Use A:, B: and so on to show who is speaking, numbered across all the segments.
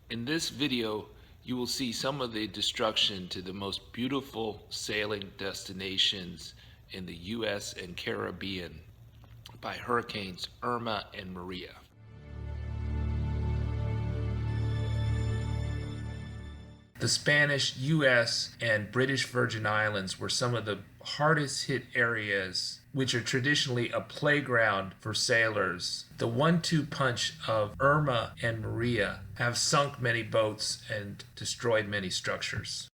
A: In this video, you will see some of the destruction to the most beautiful sailing destinations in the U.S. and Caribbean by Hurricanes Irma and Maria. The Spanish, U.S., and British Virgin Islands were some of the hardest hit areas, which are traditionally a playground for sailors. The 1-2 punch of Irma and Maria have sunk many boats and destroyed many structures.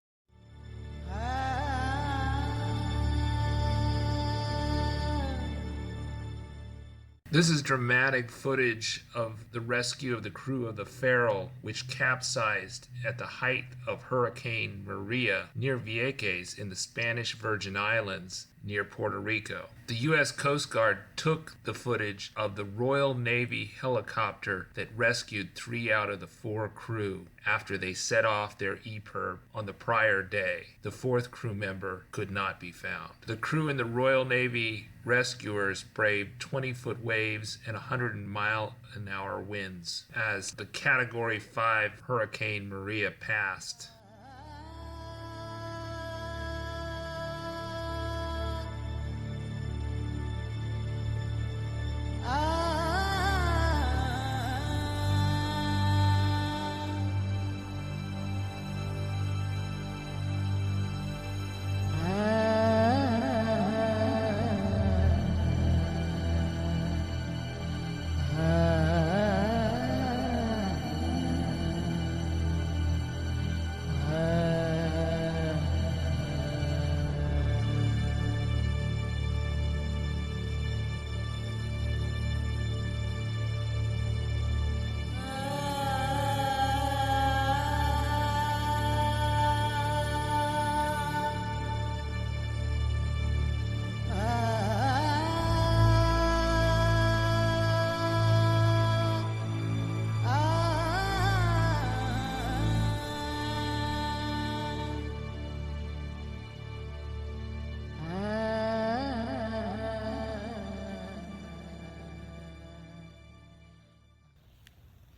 A: This is dramatic footage of the rescue of the crew of the Farrell, which capsized at the height of Hurricane Maria near Vieques in the Spanish Virgin Islands near Puerto Rico. The U.S. Coast Guard took the footage of the Royal Navy helicopter that rescued 3 out of the 4 crew after they set off their EPIRB on the prior day. The 4th crew member could not be found. The crew in the Royal Navy rescuers braved 20-foot waves and 100-mile-an-hour winds as the Category 5 Hurricane Maria passed.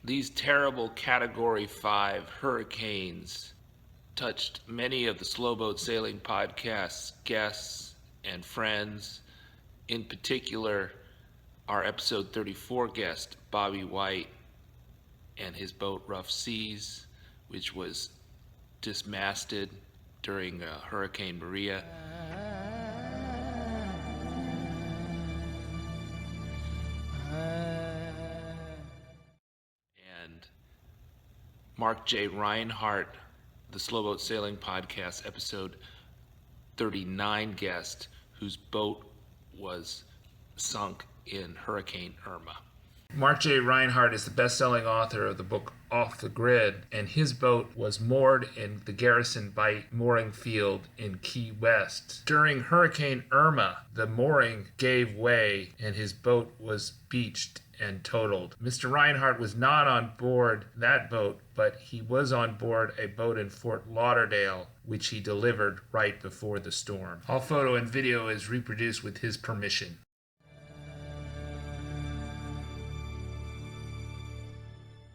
A: These terrible Category 5 hurricanes touched many of the Slowboat Sailing Podcast's guests and friends. In particular, our episode 34 guest, Bobby White, and his boat Ruff Seas, which was dismasted during Hurricane Maria. Mark J. Reinhardt, the Slowboat Sailing Podcast, episode 39 guest, whose boat was sunk in Hurricane Irma. Mark J. Reinhardt is the best-selling author of the book Off the Grid, and his boat was moored in the Garrison Bight mooring field in Key West. During Hurricane Irma, the mooring gave way and his boat was beached and totaled. Mr. Reinhardt was not on board that boat, but he was on board a boat in Fort Lauderdale, which he delivered right before the storm. All photo and video is reproduced with his permission.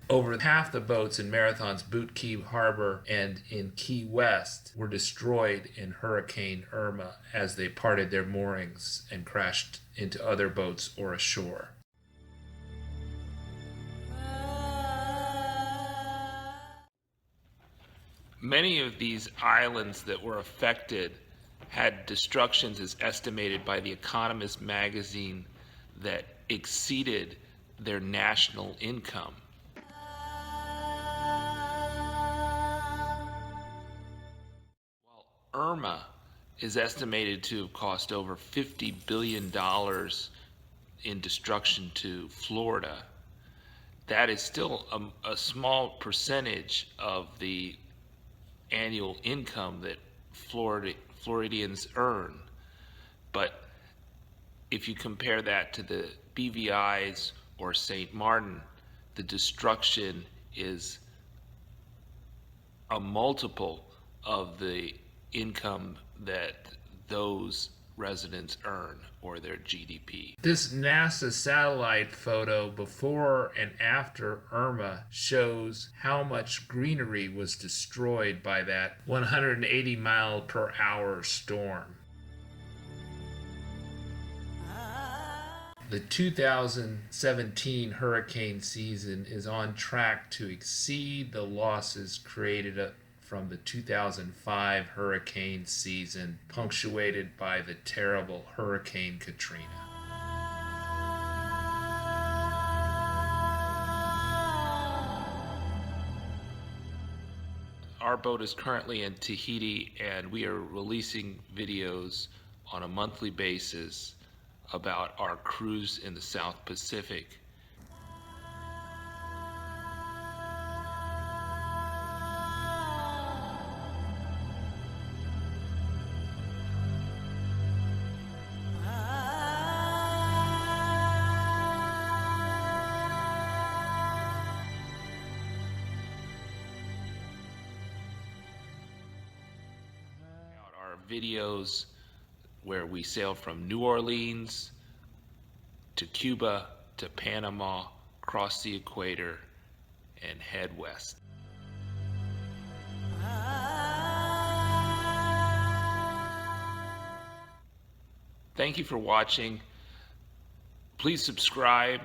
A: Over half the boats in Marathon's Boot Key Harbor and in Key West were destroyed in Hurricane Irma as they parted their moorings and crashed into other boats or ashore. Many of these islands that were affected had destructions as estimated by The Economist magazine that exceeded their national income. While Irma is estimated to have cost over $50 billion in destruction to Florida, that is still a small percentage of the annual income that Floridians earn. But if you compare that to the BVI's or St. Martin, the destruction is a multiple of the income that those residents earn or their GDP.
B: This NASA satellite photo before and after Irma shows how much greenery was destroyed by that 180 mile per hour storm. The 2017 hurricane season is on track to exceed the losses created from the 2005 hurricane season, punctuated by the terrible Hurricane Katrina.
A: Our boat is currently in Tahiti, and we are releasing videos on a monthly basis about our cruise in the South Pacific. Our videos where we sail from New Orleans to Cuba to Panama, cross the equator, and head west. Thank you for watching. Please subscribe